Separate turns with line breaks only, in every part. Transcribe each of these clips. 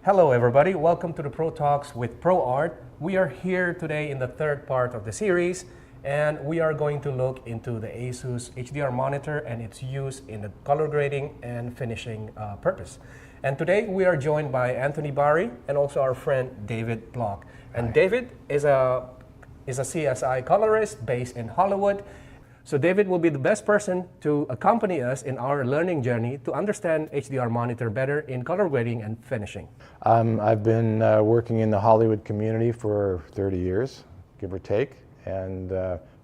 Hello everybody, welcome to the ProTalks with ProArt. We are here today in the third part of the series, and we are going to look into the ASUS HDR monitor and its use in the color grading and finishing purpose. And today we are joined by Anthony Barry and also our friend David Block. And
Hi.
David is a CSI colorist based in Hollywood. So David will be the best person to accompany us in our learning journey to understand HDR monitor better in color grading and finishing.
I've been working in the Hollywood community for 30 years, give or take, and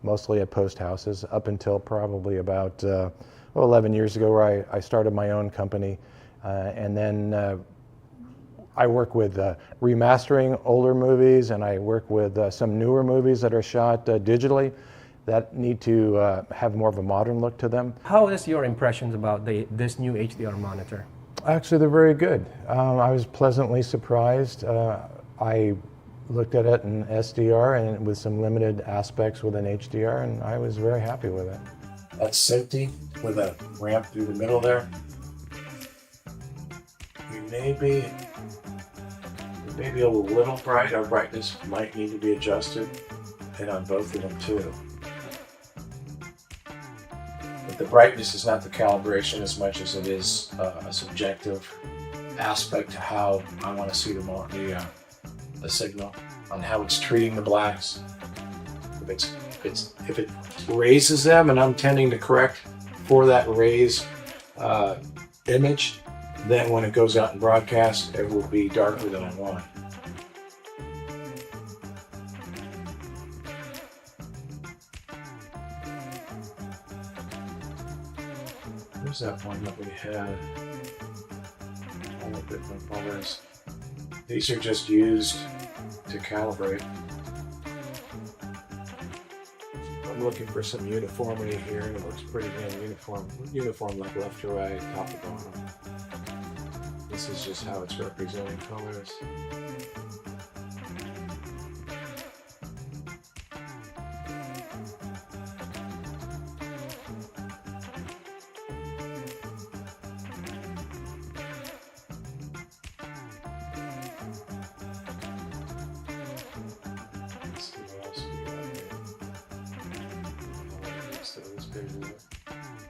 mostly at post houses up until probably about 11 years ago, where I started my own company. And then I work with remastering older movies, and I work with some newer movies that are shot digitally that need to have more of a modern look to them.
How is your impressions about this new HDR monitor?
Actually, they're very good. I was pleasantly surprised. I looked at it in SDR and with some limited aspects within HDR, and I was very happy with it.
That's safety with a ramp through the middle there. You may be a little bright. Our brightness might need to be adjusted, and on both of them too. But the brightness is not the calibration as much as it is a subjective aspect to how I want to see the signal, on how it's treating the blacks. If it raises them, and I'm tending to correct for that raise image, then when it goes out in broadcast, it will be darker than I want. Where's that one that we had? All the different colors. These are just used to calibrate. I'm looking for some uniformity here, and it looks pretty damn uniform. Uniform like left to right, top to bottom. This is just how it's representing colors.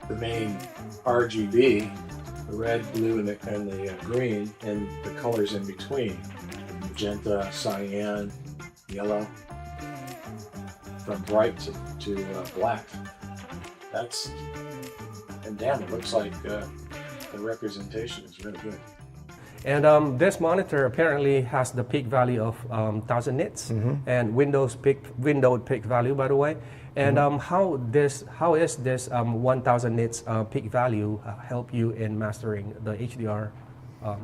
The main RGB, the red, blue, and the green, and the colors in between, magenta, cyan, yellow, from bright to black. And damn, it looks like the representation is really good.
And this monitor apparently has the peak value of 1000 nits, and windowed peak value, by the way. And how is this 1000 nits peak value help you in mastering the HDR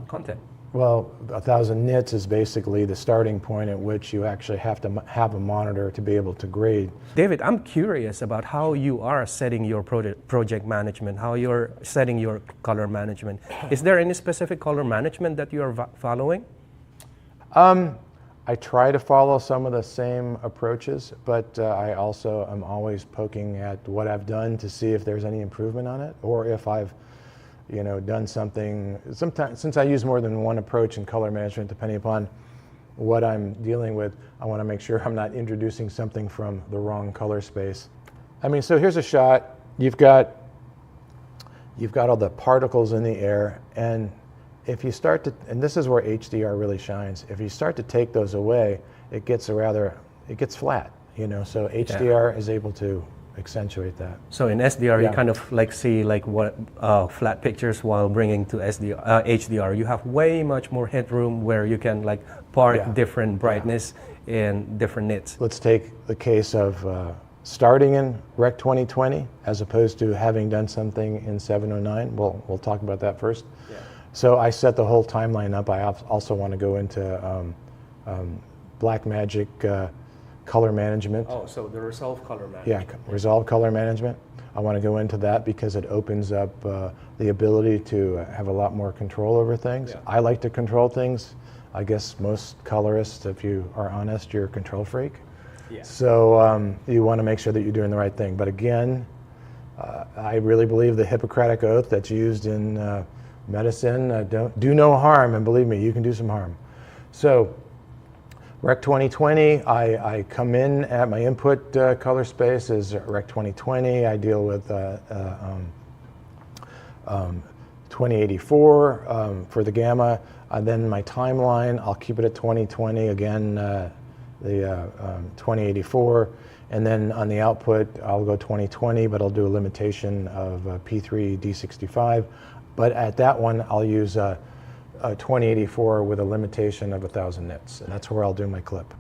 content?
Well, 1000 nits is basically the starting point at which you actually have to have a monitor to be able to grade.
David, I'm curious about how you are setting your project management, how you're setting your color management. Is there any specific color management that you are following?
I try to follow some of the same approaches, but I also am always poking at what I've done to see if there's any improvement on it, or if I've done something. Sometimes, since I use more than one approach in color management, depending upon what I'm dealing with, I want to make sure I'm not introducing something from the wrong color space. I mean, so here's a shot. You've got all the particles in the air, and if you start to, and this is where HDR really shines, if you start to take those away, it gets flat, so HDR is able to accentuate that.
So in SDR, you kind of see what flat pictures, while bringing to HDR, you have way much more headroom where you can park different brightness in different nits.
Let's take the case of starting in Rec 2020 as opposed to having done something in 709. We'll talk about that first. Yeah. So I set the whole timeline up. I also want to go into Blackmagic color management.
Oh, so the Resolve color management.
Yeah, Resolve color management. I want to go into that because it opens up the ability to have a lot more control over things. Yeah. I like to control things. I guess most colorists, if you are honest, you're a control freak. Yeah. So you want to make sure that you're doing the right thing. But again, I really believe the Hippocratic Oath that's used in Medicine, do no harm, and believe me, you can do some harm. So Rec 2020, I come in at my input color space is Rec 2020. I deal with 2084 for the gamma. Then my timeline, I'll keep it at 2020, again, the 2084. And then on the output, I'll go 2020, but I'll do a limitation of P3 D65. But at that one, I'll use 2084 with a limitation of 1,000 nits, and that's where I'll do my clip.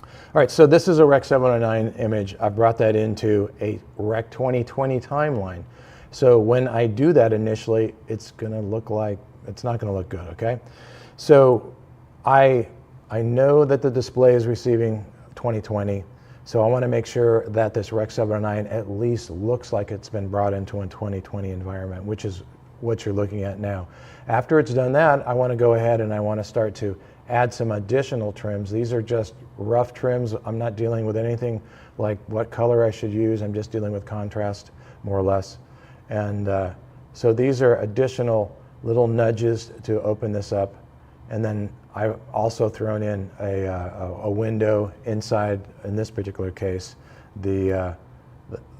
All right, so this is a Rec 709 image. I brought that into a Rec 2020 timeline. So when I do that initially, it's gonna look like, it's not gonna look good, okay? So I know that the display is receiving 2020, so I wanna make sure that this Rec 709 at least looks like it's been brought into a 2020 environment, which is what you're looking at now. After it's done that, I want to go ahead and I want to start to add some additional trims. These are just rough trims. I'm not dealing with anything like what color I should use. I'm just dealing with contrast, more or less. And so these are additional little nudges to open this up. And then I've also thrown in a window inside, in this particular case, the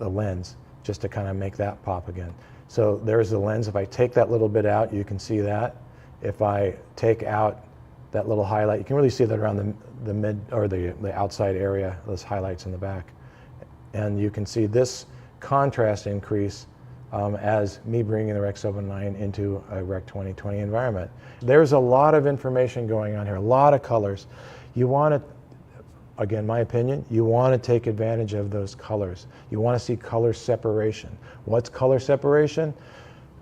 lens, just to kind of make that pop again. So there's the lens. If I take that little bit out, you can see that. If I take out that little highlight, you can really see that around the mid or the outside area, those highlights in the back. And you can see this contrast increase as me bringing the Rec 709 into a Rec 2020 environment. There's a lot of information going on here, a lot of colors. You want to, again, my opinion, you want to take advantage of those colors. You want to see color separation. What's color separation?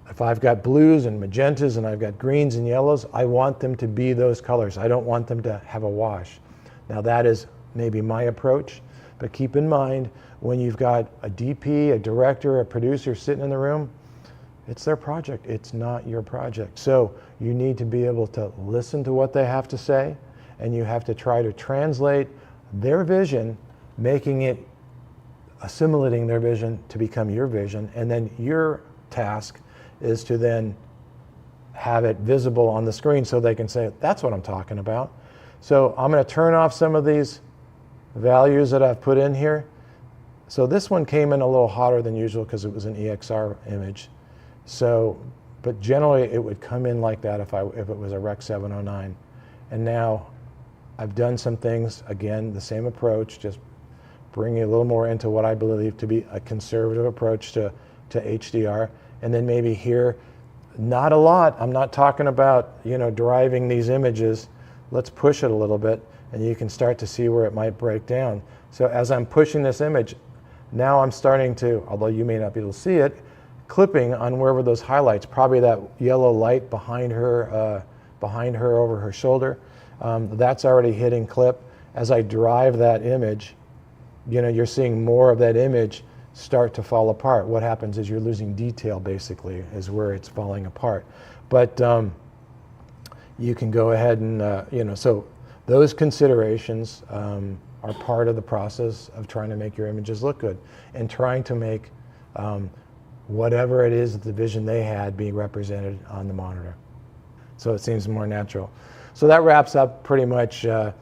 If I've got blues and magentas and I've got greens and yellows, I want them to be those colors. I don't want them to have a wash. Now that is maybe my approach, but keep in mind when you've got a DP, a director, a producer sitting in the room, it's their project, it's not your project. So you need to be able to listen to what they have to say, and you have to try to translate their vision, making it, assimilating their vision to become your vision, and then your task is to then have it visible on the screen so they can say, that's what I'm talking about. So I'm going to turn off some of these values that I've put in here. So this one came in a little hotter than usual because it was an EXR image. So, but generally it would come in like that if it was a Rec 709. And now I've done some things, again, the same approach, just bringing a little more into what I believe to be a conservative approach to HDR. And then maybe here, not a lot. I'm not talking about, driving these images. Let's push it a little bit, and you can start to see where it might break down. So as I'm pushing this image, now I'm starting to, although you may not be able to see it, clipping on wherever those highlights, probably that yellow light behind her over her shoulder. That's already hitting clip. As I drive that image, you're seeing more of that image start to fall apart. What happens is you're losing detail, basically, is where it's falling apart. But you can go ahead and, so those considerations are part of the process of trying to make your images look good and trying to make whatever it is that the vision they had being represented on the monitor. So it seems more natural. So that wraps up pretty much a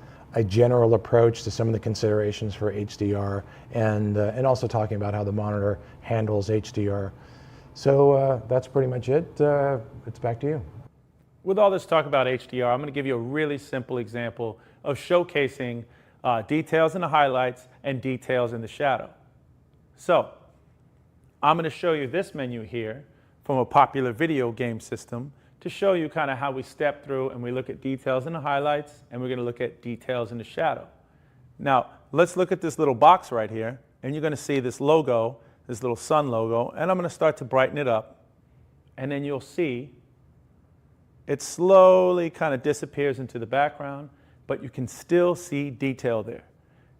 general approach to some of the considerations for HDR and also talking about how the monitor handles HDR. So that's pretty much it. It's back to you.
With all this talk about HDR, I'm going to give you a really simple example of showcasing details in the highlights and details in the shadow. So I'm going to show you this menu here from a popular video game system to show you kind of how we step through and we look at details in the highlights and we're going to look at details in the shadow. Now, let's look at this little box right here, and you're going to see this logo, this little sun logo, and I'm going to start to brighten it up, and then you'll see it slowly kind of disappears into the background, but you can still see detail there.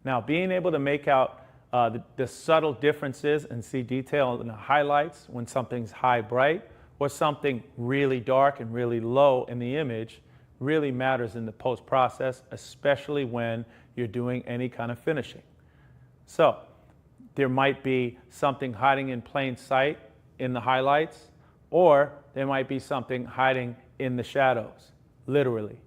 Now, being able to make out the subtle differences and see detail in the highlights when something's high bright or something really dark and really low in the image really matters in the post-process, especially when you're doing any kind of finishing. So there might be something hiding in plain sight in the highlights, or there might be something hiding in the shadows, literally.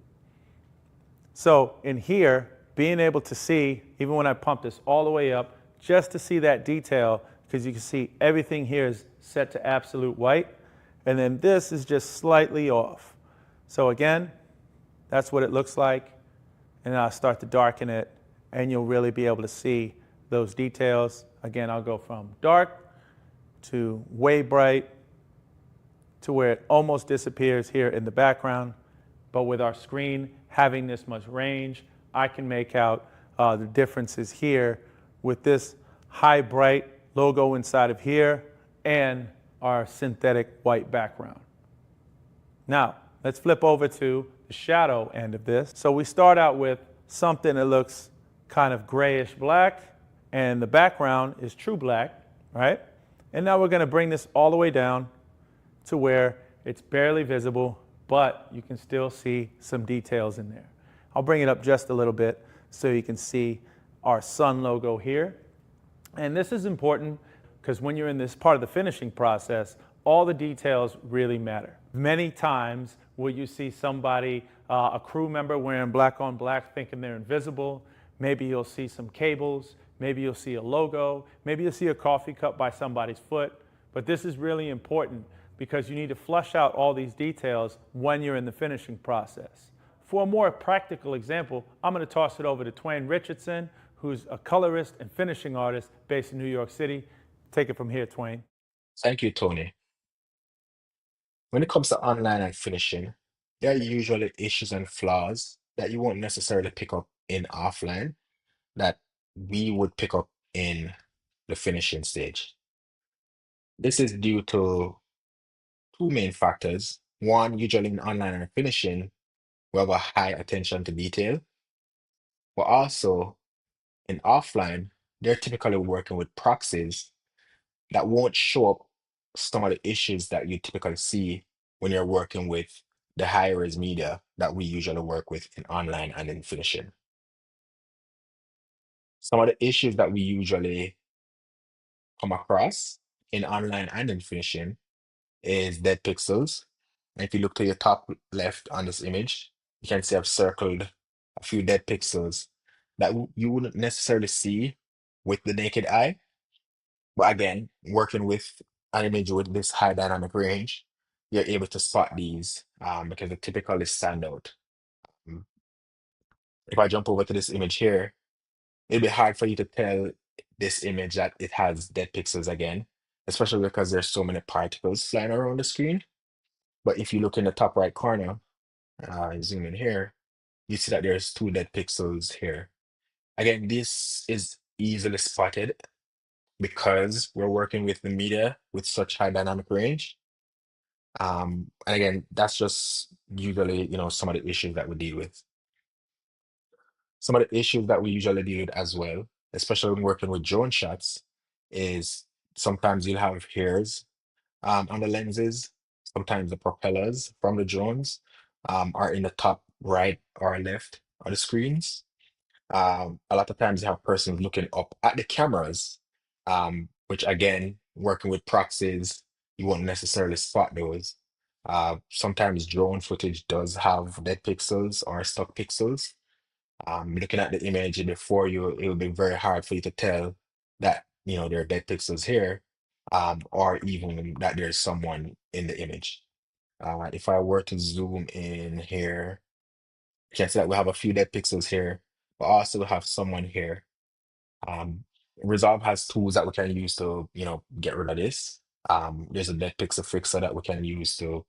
So in here, being able to see, even when I pump this all the way up, just to see that detail, because you can see everything here is set to absolute white, and then this is just slightly off. So again, that's what it looks like, and I'll start to darken it, and you'll really be able to see those details. Again, I'll go from dark to way bright to where it almost disappears here in the background. But with our screen having this much range, I can make out the differences here with this high bright logo inside of here and our synthetic white background. Now, let's flip over to the shadow end of this. So we start out with something that looks kind of grayish black, and the background is true black, right? And now we're going to bring this all the way down to where it's barely visible, but you can still see some details in there. I'll bring it up just a little bit so you can see our sun logo here. And this is important because when you're in this part of the finishing process, all the details really matter. Many times will you see somebody, a crew member wearing black on black thinking they're invisible. Maybe you'll see some cables. Maybe you'll see a logo. Maybe you'll see a coffee cup by somebody's foot. But this is really important because you need to flush out all these details when you're in the finishing process. For a more practical example, I'm going to toss it over to Twain Richardson, who's a colorist and finishing artist based in New York City. Take it from here, Twain.
Thank you, Tony. When it comes to online and finishing, there are usually issues and flaws that you won't necessarily pick up in offline that we would pick up in the finishing stage. This is due to two main factors. One, usually in online and finishing, we have a high attention to detail, but also in offline, they're typically working with proxies that won't show up some of the issues that you typically see when you're working with the high res media that we usually work with in online and in finishing. Some of the issues that we usually come across in online and in finishing is dead pixels. And if you look to your top left on this image, you can see I've circled a few dead pixels that you wouldn't necessarily see with the naked eye. But again, working with an image with this high dynamic range, you're able to spot these because they typically stand out. Mm. If I jump over to this image here, it'll be hard for you to tell this image that it has dead pixels again, especially because there's so many particles flying around the screen. But if you look in the top right corner, zoom in here, you see that there's two dead pixels here. Again, this is easily spotted because we're working with the media with such high dynamic range. And again, that's just usually, some of the issues that we deal with. Some of the issues that we usually deal with as well, especially when working with drone shots, is sometimes you'll have hairs on the lenses. Sometimes the propellers from the drones are in the top right or left of the screens. A lot of times you have persons looking up at the cameras, which again, working with proxies, you won't necessarily spot those. Sometimes drone footage does have dead pixels or stuck pixels. Looking at the image before you, it will be very hard for you to tell that, there are dead pixels here, or even that there's someone in the image. If I were to zoom in here, you can see that we have a few dead pixels here, but also we have someone here. Um, Resolve has tools that we can use to, get rid of this. There's a dead pixel fixer that we can use to,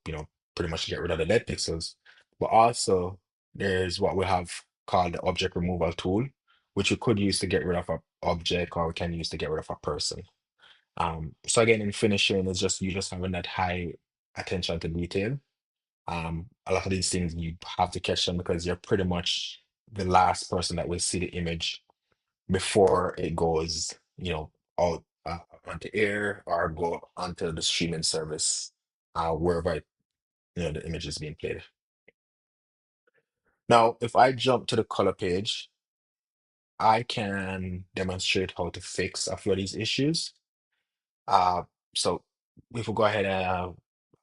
pretty much get rid of the dead pixels. But also there's what we have called the object removal tool, which we could use to get rid of an object, or we can use to get rid of a person. So again, in finishing, it's just you just having that high attention to detail. A lot of these things you have to catch them because you're pretty much the last person that will see the image before it goes, out onto air or go onto the streaming service, wherever the image is being played. Now, if I jump to the color page, I can demonstrate how to fix a few of these issues. Uh, so if we go ahead and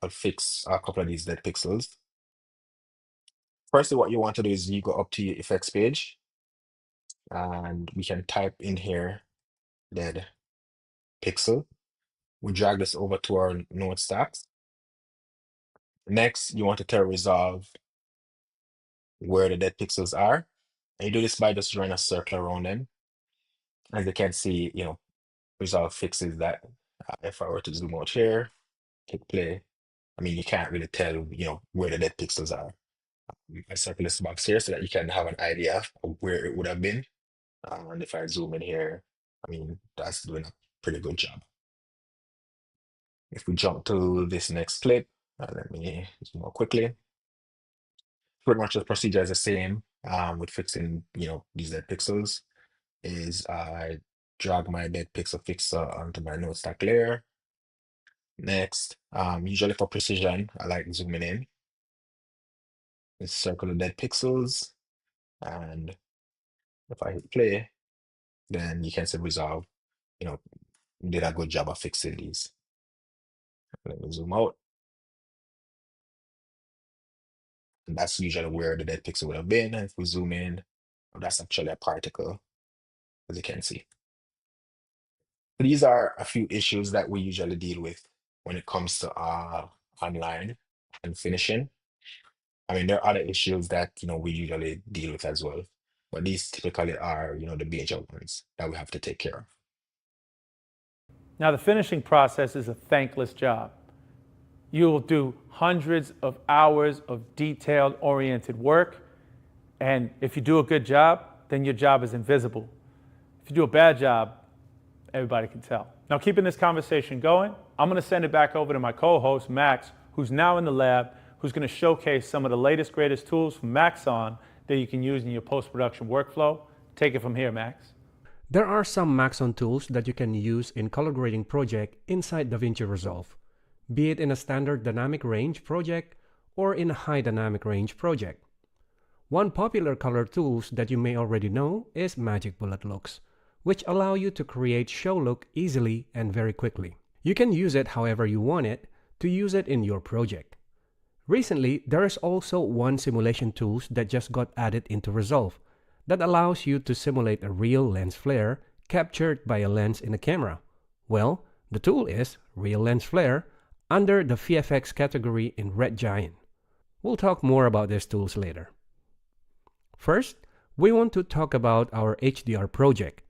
I'll fix a couple of these dead pixels. Firstly, what you want to do is you go up to your effects page and we can type in here dead pixel. We drag this over to our node stacks. Next, you want to tell Resolve where the dead pixels are. And you do this by just drawing a circle around them. As you can see, Resolve fixes that. If I were to zoom out here, click play, I mean, you can't really tell, where the dead pixels are. I circle this box here so that you can have an idea of where it would have been. And if I zoom in here, I mean, that's doing a pretty good job. If we jump to this next clip, let me zoom out quickly. Pretty much the procedure is the same with fixing, these dead pixels. Is I drag my dead pixel fixer onto my node stack layer. Next, usually for precision, I like zooming in. Let's circle the dead pixels, and if I hit play, then you can see Resolve, did a good job of fixing these. Let me zoom out. And that's usually where the dead pixel would have been. And if we zoom in, that's actually a particle, as you can see. These are a few issues that we usually deal with when it comes to online and finishing. I mean, there are other issues that we usually deal with as well, but these typically are the major ones that we have to take care of.
Now, the finishing process is a thankless job. You'll do hundreds of hours of detailed oriented work, and if you do a good job, then your job is invisible. If you do a bad job, everybody can tell. Now, keeping this conversation going, I'm going to send it back over to my co-host, Max, who's now in the lab, who's going to showcase some of the latest, greatest tools from Maxon that you can use in your post-production workflow. Take it from here, Max.
There are some Maxon tools that you can use in color grading project inside DaVinci Resolve, be it in a standard dynamic range project or in a high dynamic range project. One popular color tools that you may already know is Magic Bullet Looks, which allow you to create show look easily and very quickly. You can use it however you want it to use it in your project. Recently, there is also one simulation tools that just got added into Resolve that allows you to simulate a real lens flare captured by a lens in a camera. Well, the tool is Real Lens Flare under the VFX category in Red Giant. We'll talk more about these tools later. First, we want to talk about our HDR project.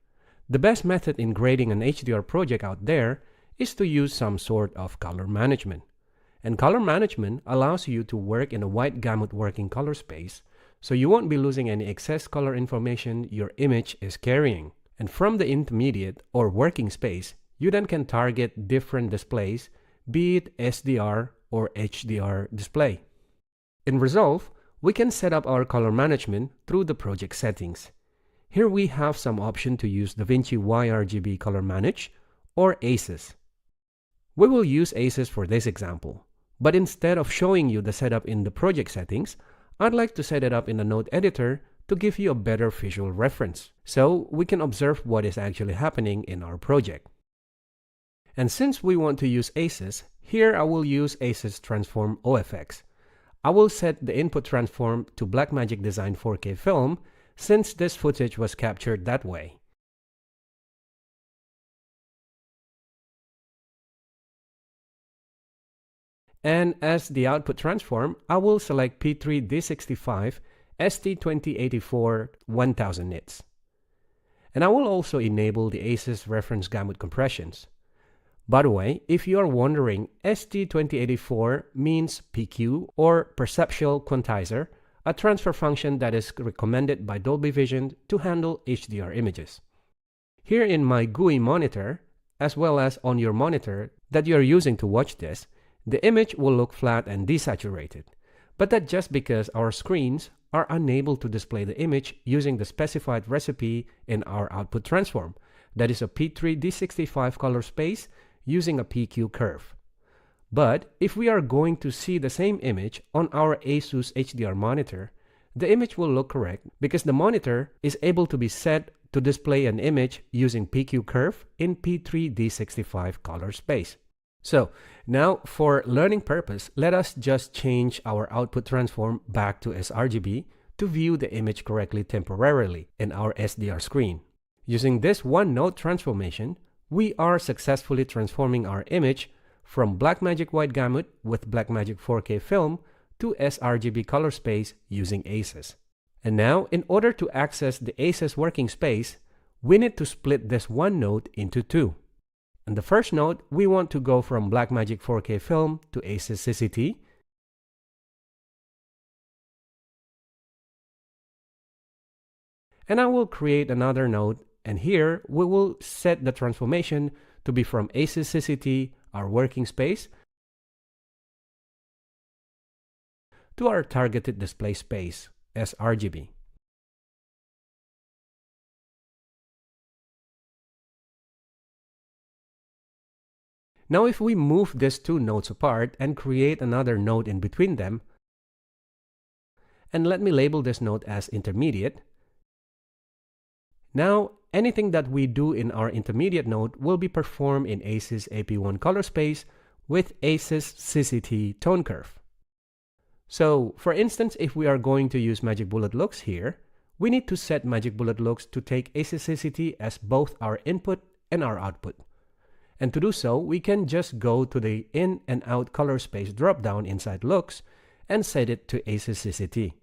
The best method in grading an HDR project out there is to use some sort of color management. And color management allows you to work in a wide gamut working color space, so you won't be losing any excess color information your image is carrying. And from the intermediate or working space, you then can target different displays, be it SDR or HDR display. In Resolve, we can set up our color management through the project settings. Here we have some option to use DaVinci YRGB Color Manage or ASUS. We will use ASUS for this example, but instead of showing you the setup in the project settings, I'd like to set it up in the node editor to give you a better visual reference, so we can observe what is actually happening in our project. And since we want to use ASUS, here I will use ASUS Transform OFX. I will set the input transform to Blackmagic Design 4K film since this footage was captured that way. And as the output transform, I will select P3D65 ST2084 1000 nits. And I will also enable the ASUS reference gamut compressions. By the way, if you are wondering, ST2084 means PQ or Perceptual Quantizer, a transfer function that is recommended by Dolby Vision to handle HDR images. Here in my GUI monitor, as well as on your monitor that you are using to watch this, the image will look flat and desaturated, but that's just because our screens are unable to display the image using the specified recipe in our output transform, that is a P3D65 color space using a PQ curve. But if we are going to see the same image on our ASUS HDR monitor, the image will look correct because the monitor is able to be set to display an image using PQ curve in P3D65 color space. So now for learning purpose, let us just change our output transform back to sRGB to view the image correctly temporarily in our SDR screen. Using this one node transformation, we are successfully transforming our image from Blackmagic White Gamut with Blackmagic 4K film to sRGB color space using ASUS. And now, in order to access the ASUS working space, we need to split this one node into two. In the first node, we want to go from Blackmagic 4K film to ASUS CCT. And I will create another node, and here we will set the transformation to be from ASUS CCT, our working space, to our targeted display space, sRGB. Now if we move these two nodes apart and create another node in between them, and let me label this node as intermediate, now anything that we do in our intermediate node will be performed in ASUS AP1 color space with ASUS CCT tone curve. So for instance, if we are going to use Magic Bullet Looks here, we need to set Magic Bullet Looks to take ASUS CCT as both our input and our output. And to do so, we can just go to the in and out color space dropdown inside Looks and set it to ASUS CCT.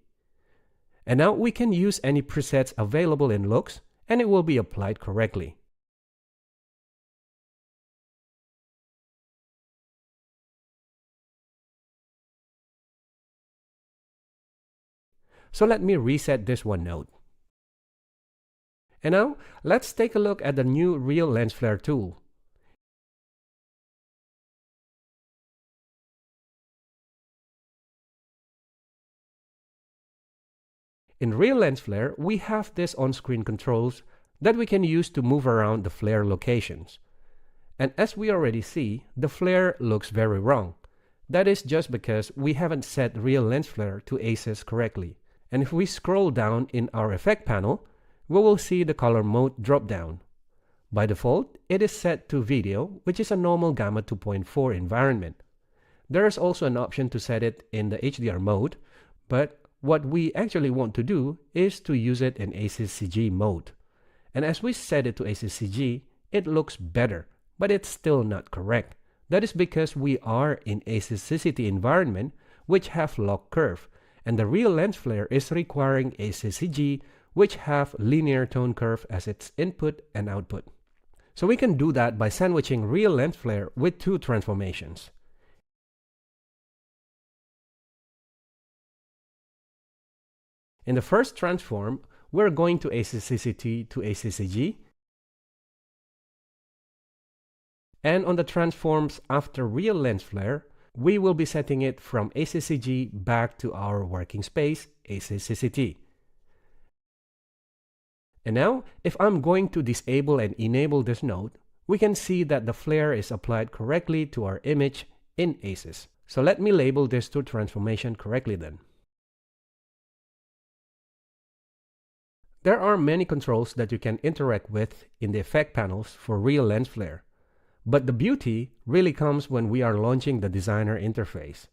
And now we can use any presets available in Looks and it will be applied correctly. So let me reset this one node. And now let's take a look at the new Real Lens Flare tool. In Real Lens Flare, we have this on-screen controls that we can use to move around the flare locations. And as we already see, the flare looks very wrong. That is just because we haven't set Real Lens Flare to ASUS correctly. And if we scroll down in our effect panel, we will see the color mode drop down. By default, it is set to video, which is a normal Gamma 2.4 environment. There is also an option to set it in the HDR mode, but what we actually want to do is to use it in ASUS CG mode. And as we set it to ASUS CG, it looks better, but it's still not correct. That is because we are in ASUS CCT environment, which have lock curve, and the Real Lens Flare is requiring ASUS CG, which have linear tone curve as its input and output. So we can do that by sandwiching Real Lens Flare with two transformations. In the first transform, we're going to ASUS CCT to ASUS CG. And on the transforms after Real Lens Flare, we will be setting it from ASUS CG back to our working space, ASUS CCT. And now, if I'm going to disable and enable this node, we can see that the flare is applied correctly to our image in ASUS. So let me label this two transformation correctly then. There are many controls that you can interact with in the effect panels for Real Lens Flare, but the beauty really comes when we are launching the designer interface.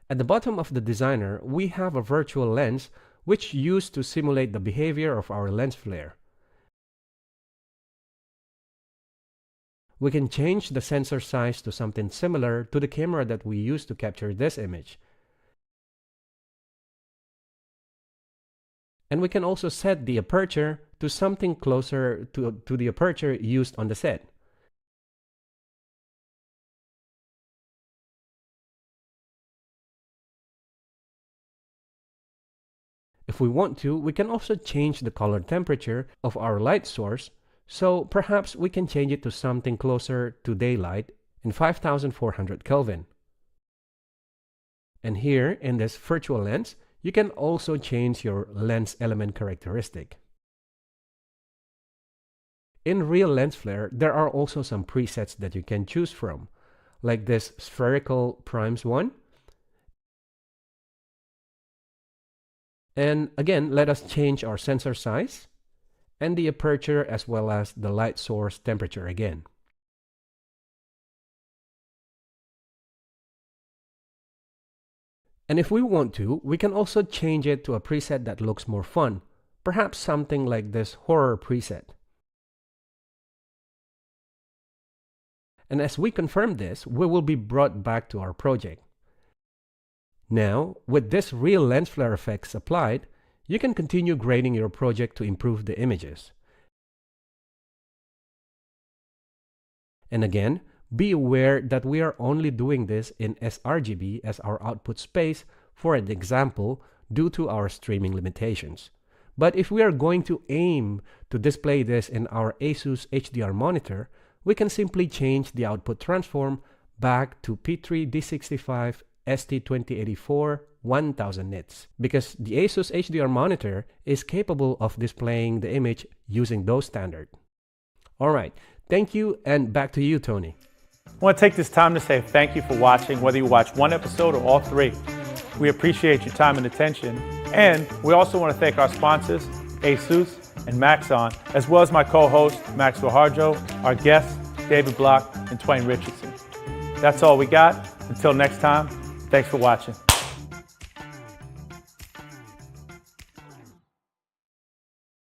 At the bottom of the designer, we have a virtual lens which used to simulate the behavior of our lens flare. We can change the sensor size to something similar to the camera that we use to capture this image. And we can also set the aperture to something closer to the aperture used on the set. If we want to, we can also change the color temperature of our light source, so perhaps we can change it to something closer to daylight in 5400 Kelvin. And here in this virtual lens, you can also change your lens element characteristic. In Real Lens Flare, there are also some presets that you can choose from, like this spherical primes one, And again, let us change our sensor size and the aperture as well as the light source temperature again. And if we want to, we can also change it to a preset that looks more fun, perhaps something like this horror preset. And as we confirm this, we will be brought back to our project. Now, with this real lens flare effects applied, you can continue grading your project to improve the images. And again, be aware that we are only doing this in sRGB as our output space for an example due to our streaming limitations. But if we are going to aim to display this in our ASUS HDR monitor, we can simply change the output transform back to P3D65 ST2084 1000 nits because the ASUS HDR monitor is capable of displaying the image using those standards. Alright, thank you, and back to you, Tony.
I want to take this time to say thank you for watching, whether you watch one episode or all three. We appreciate your time and attention, and we also want to thank our sponsors, ASUS and Maxon, as well as my co-host, Maxwell Harjo, our guests, David Block and Twain Richardson. That's all we got. Until next time, thanks for watching.